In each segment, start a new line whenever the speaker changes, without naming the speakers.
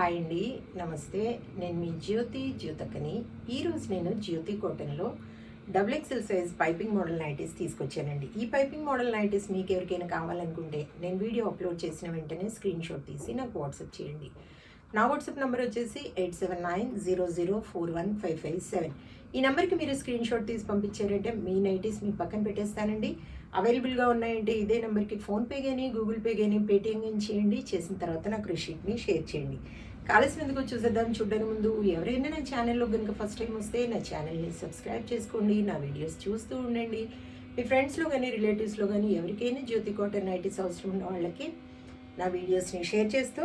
Hi అండి, నమస్తే. నేను మీ జ్యోతకని. ఈరోజు నేను జ్యోతి కాటన్లో double XL size piping model nighties తీసుకొచ్చానండి. ఈ పైపింగ్ మోడల్ నైటీస్ మీకు ఎవరికైనా కావాలనుకుంటే నేను వీడియో అప్లోడ్ చేసిన వెంటనే స్క్రీన్ షాట్ తీసి నాకు వాట్సాప్ చేయండి. నా వాట్సాప్ నెంబర్ వచ్చేసి 8790041557. ఈ నెంబర్కి మీరు స్క్రీన్ షాట్ తీసి పంపించారంటే మీ నైటీస్ మీ పక్కన పెట్టేస్తానండి. అవైలబుల్గా ఉన్నాయంటే ఇదే నెంబర్కి ఫోన్పే కానీ గూగుల్ పే కానీ పేటిఎం కానీ చేయండి. చేసిన తర్వాత నాకు రిసీట్ని షేర్ చేయండి. కావాల్సినందుకు చూసేద్దాం. చూడడానికి ముందు ఎవరైనా నా ఛానల్లో కనుక ఫస్ట్ టైం వస్తే నా ఛానల్ని సబ్స్క్రైబ్ చేసుకోండి. నా వీడియోస్ చూస్తూ ఉండండి. మీ ఫ్రెండ్స్లో కానీ రిలేటివ్స్లో కానీ ఎవరికైనా జ్యోతి కాటన్ నైటీస్ అవసరం ఉన్న వాళ్ళకి నా వీడియోస్ని షేర్ చేస్తూ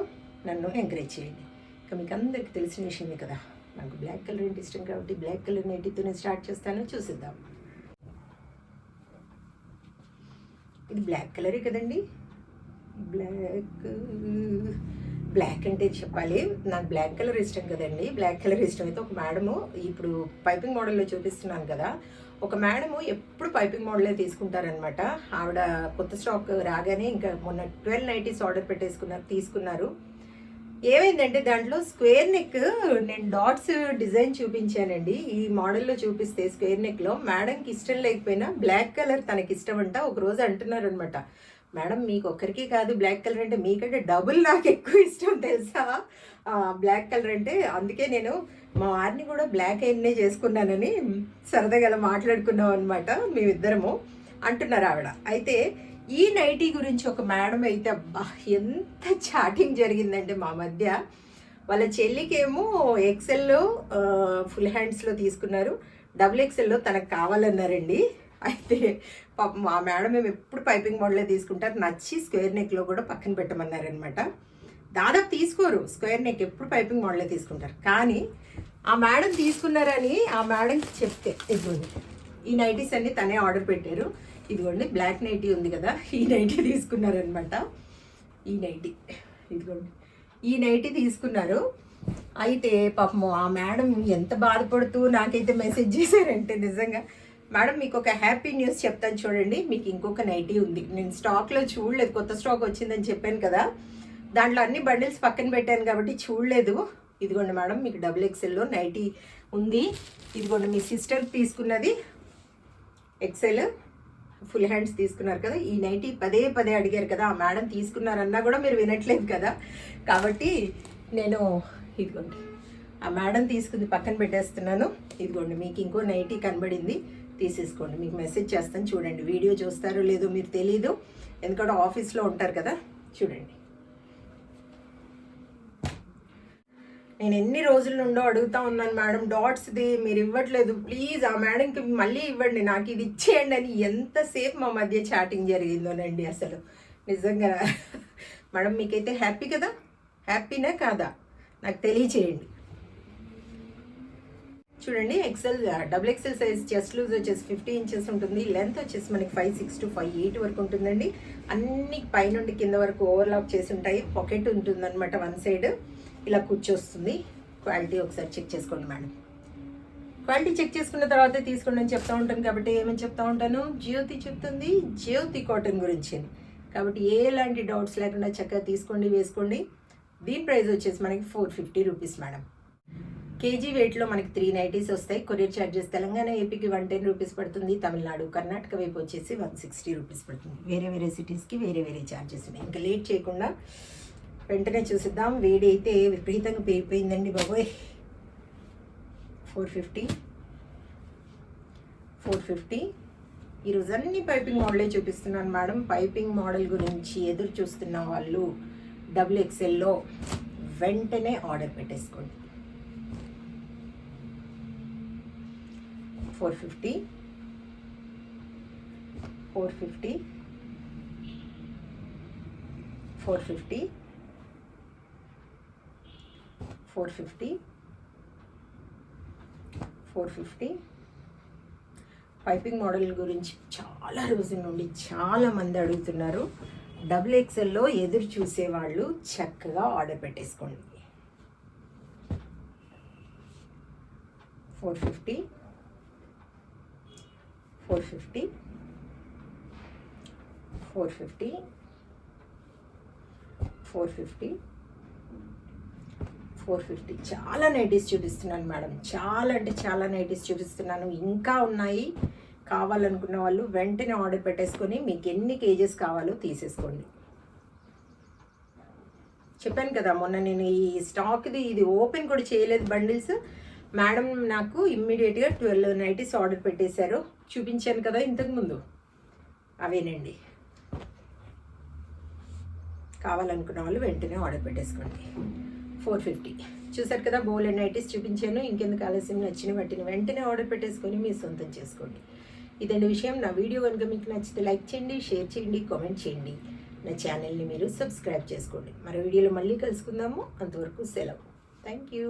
నన్ను ఎంకరేజ్ చేయండి. ఇక మీకు అందరికీ తెలిసిన విషయమే కదా, నాకు బ్లాక్ కలర్ అంటే ఇష్టం కాబట్టి బ్లాక్ కలర్ నైటీతోనే స్టార్ట్ చేస్తాను. చూసేద్దాం. ఇది బ్లాక్ కలరే కదండి. బ్లాక్ అంటే చెప్పాలి, నాకు బ్లాక్ కలర్ ఇష్టం కదండి. బ్లాక్ కలర్ ఇష్టం అయితే ఒక మేడము ఇప్పుడు పైపింగ్ మోడల్లో చూపిస్తున్నాను కదా, ఒక మేడము ఎప్పుడు పైపింగ్ మోడలే తీసుకుంటారనమాట. ఆవిడ కొత్త స్టాక్ రాగానే ఇంకా మొన్న 12 నైటీస్ ఆర్డర్ తీసుకున్నారు. ఏమైందంటే దాంట్లో స్క్వేర్ నెక్ నేను డాట్స్ డిజైన్ చూపించానండి. ఈ మోడల్లో చూపిస్తే స్క్వేర్ నెక్లో మేడంకి ఇష్టం లేకపోయినా బ్లాక్ కలర్ తనకి ఇష్టం అంట. ఒకరోజు అంటున్నారు అనమాట, మేడం మీకు ఒక్కరికి కాదు బ్లాక్ కలర్ అంటే, మీకంటే డబుల్ నాకు ఎక్కువ ఇష్టం తెలుసా బ్లాక్ కలర్ అంటే. అందుకే నేను మా వారిని కూడా బ్లాక్ అయినే చేసుకున్నానని సరదాగా అలా మాట్లాడుకున్నాం అనమాట మేమిద్దరము అంటున్నారు ఆవిడ. అయితే ఈ నైటీ గురించి ఒక మేడం అయితే అబ్బా ఎంత చాటింగ్ జరిగిందంటే మా మధ్య. వాళ్ళ చెల్లికేమో ఎక్సెల్లో ఫుల్ హ్యాండ్స్లో తీసుకున్నారు, డబుల్ ఎక్సెల్లో తనకు కావాలన్నారండి. అయితే పాపం మా మేడం మేము ఎప్పుడు పైపింగ్ మోడలే తీసుకుంటారు, నచ్చి స్క్వేర్ నెక్లో కూడా పక్కన పెట్టమన్నారనమాట. దాదాపు తీసుకోరు స్క్వేర్ నెక్, ఎప్పుడు పైపింగ్ మోడలే తీసుకుంటారు. కానీ ఆ మేడం తీసుకున్నారని ఆ మేడంకి చెప్తే ఇదిగోండి ఈ నైటీస్ అన్ని తనే ఆర్డర్ పెట్టారు. ఇదిగోండి బ్లాక్ నైటీ ఉంది కదా, ఈ నైటీ తీసుకున్నారనమాట. ఈ నైటీ ఇదిగోండి ఈ నైటీ తీసుకున్నారు. అయితే పాపం ఆ మేడం ఎంత బాధపడుతూ నాకైతే మెసేజ్ చేశారంటే, నిజంగా మేడం మీకు ఒక హ్యాపీ న్యూస్ చెప్తాను చూడండి. మీకు ఇంకొక నైటీ ఉంది, నేను స్టాక్లో చూడలేదు, కొత్త స్టాక్ వచ్చిందని చెప్పాను కదా, దాంట్లో అన్ని బండిల్స్ పక్కన పెట్టాను కాబట్టి చూడలేదు. ఇదిగోండి మేడం మీకు డబుల్ ఎక్సెల్లో నైటీ ఉంది. ఇదిగోండి మీ సిస్టర్ తీసుకున్నది ఎక్సెల్ ఫుల్ హ్యాండ్స్ తీసుకున్నారు కదా, ఈ నైటీ పదే అడిగారు కదా, ఆ మేడం తీసుకున్నారన్నా కూడా మీరు వినట్లేదు కదా. కాబట్టి నేను ఇదిగోండి ఆ మేడం తీసుకుంది పక్కన పెట్టేస్తున్నాను. ఇదిగోండి మీకు ఇంకో నైటీ కనబడింది, తీసేసుకోండి. మీకు మెసేజ్ చేస్తాను చూడండి. వీడియో చూస్తారో లేదో మీరు తెలీదు, ఎందుకంటే ఆఫీస్లో ఉంటారు కదా. చూడండి, నేను ఎన్ని రోజుల నుండో అడుగుతా ఉన్నాను మేడం డాట్స్ది, మీరు ఇవ్వట్లేదు, ప్లీజ్ ఆ మేడంకి మళ్ళీ ఇవ్వండి, నాకు ఇది ఇచ్చేయండి అని ఎంతసేపు మా మధ్య చాటింగ్ జరిగిందోనండి. అసలు నిజంగా మేడం మీకైతే హ్యాపీ కదా, హ్యాపీనా కాదా నాకు తెలియచేయండి. చూడండి XL double XL size chest loose వచ్చేసి 50 ఇంచెస్ ఉంటుంది. లెంత్ వచ్చేసి మనకి 5'6" to 5'8" వరకు ఉంటుందండి. అన్ని పైనుండి కింద వరకు ఓవర్లాక్ చేసి ఉంటాయి. పాకెట్ ఉంటుందన్నమాట వన్ సైడ్, ఇలా కూర్చొస్తుంది. క్వాలిటీ ఒకసారి చెక్ చేసుకోండి మేడం. క్వాలిటీ చెక్ చేసుకున్న తర్వాతే తీసుకోండి అని చెప్తా ఉంటాను కాబట్టి ఏమని చెప్తా ఉంటాను, జ్యోతి చెప్తుంది జ్యోతి కాటన్ గురించి. కాబట్టి ఎలాంటి డౌట్స్ లేకుండా చక్కగా తీసుకోండి, వేసుకోండి. దీని ప్రైస్ వచ్చేసి మనకి 450 రూపీస్ మేడం. కేజీ వెయిట్లో మనకి 3 నైటీస్ వస్తాయి. కొరియర్ ఛార్జెస్ తెలంగాణ ఏపీకి 110 రూపీస్ పడుతుంది. తమిళనాడు కర్ణాటక వైపు వచ్చేసి 160 రూపీస్ పడుతుంది. వేరే సిటీస్కి వేరే ఛార్జెస్ ఉన్నాయి. ఇంకా లేట్ చేయకుండా వెంటనే చూసిద్దాం. వేడి అయితే విపరీతంగా పెరిగిపోయిందండి బాబోయ్. 450 ఈరోజు అన్ని పైపింగ్ మోడలే చూపిస్తున్నాను మేడం. పైపింగ్ మోడల్ గురించి ఎదురు చూస్తున్న వాళ్ళు డబుల్ ఎక్సెల్లో వెంటనే ఆర్డర్ పెట్టేసుకోండి. 450 450 450 450 450 పైపింగ్ మోడల్ గురించి చాలా రోజుల నుండి చాలామంది అడుగుతున్నారు. డబుల్ ఎక్సెల్లో ఎదురు చూసేవాళ్ళు చక్కగా ఆర్డర్ పెట్టేసుకోండి. 450 450 450 450 450. చాలా నైటీస్ చూపిస్తున్నాను మేడం, చాలా అంటే చాలా నైటీస్ చూపిస్తున్నాను. ఇంకా ఉన్నాయి. కావాలనుకున్న వాళ్ళు వెంటనే ఆర్డర్ పెట్టేసుకొని మీకు ఎన్ని కేజెస్ కావాలో తీసేసుకోండి. చెప్పాను కదా మొన్న నేను ఈ స్టాక్ది ఇది ఓపెన్ కూడా చేయలేదు బండిల్స్. మేడం నాకు ఇమ్మీడియట్గా 12 నైటీస్ ఆర్డర్ పెట్టేశారు. చూపించాను కదా ఇంతకుముందు, అవేనండి. కావాలనుకున్న వాళ్ళు వెంటనే ఆర్డర్ పెట్టేసుకోండి. 450. చూసారు కదా బోలెడ్ నైటీస్ చూపించాను. ఇంకెందుకు ఆలస్యం, నచ్చిన వాటిని వెంటనే ఆర్డర్ పెట్టేసుకొని మీ సొంతం చేసుకోండి. ఇదండి విషయం. నా వీడియో కనుక మీకు నచ్చితే లైక్ చేయండి, షేర్ చేయండి, కామెంట్ చేయండి. నా ఛానల్ని మీరు సబ్స్క్రైబ్ చేసుకోండి. మరో వీడియోలో మళ్ళీ కలుసుకుందాము. అంతవరకు సెలవు. Thank you.